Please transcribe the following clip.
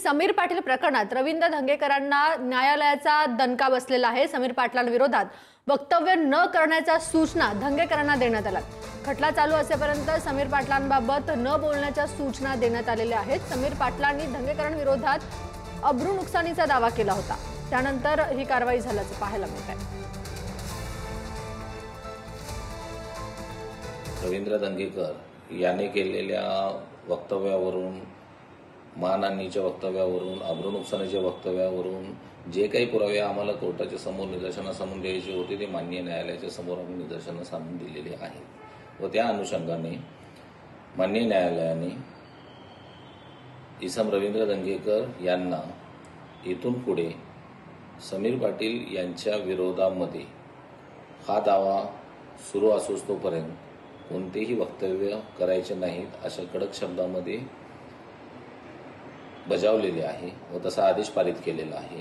समीर पाटील प्रकरणात रवींद्र धंगेकरांना न्यायालयाचा दणका बसलेला आहे। समीर पाटलांविरोधात वक्तव्य न करण्याच्या सूचना धंगेकरांना देण्यात आल्या। खटला चालू असेपर्यंत समीर पाटलांबाबत न बोलण्याच्या सूचना देण्यात आलेल्या आहेत। समीर पाटलांनी धंगेकरांविरोधात अब्रू नुकसानीचा दावा केला होता, त्यानंतर ही कारवाई झाल्याचं पाहायला मिळत आहे। रवींद्र धंगेकर याने केलेल्या वक्तव्यावरून, मानहानीच्या वक्तव्यावरून, अब्रू नुकसानीच्या वक्तव्यावरून जे काही पुरावे आम्हाला कोर्टाच्या समोर निदर्शनास आणून द्यायचे होते ते माननीय न्यायालयाच्या समोर आम्ही निदर्शनास आणून दिलेले आहेत व त्या अनुषंगाने माननीय न्यायालयाने इसम रवींद्र धंगेकर यांना इथून पुढे समीर पाटील यांच्या विरोधामध्ये हा दावा सुरू असोस तोपर्यंत कोणतेही वक्तव्य करायचे नाहीत अशा कडक शब्दामध्ये बजावलेले आहे व तसा आदेश पारित केलेला आहे।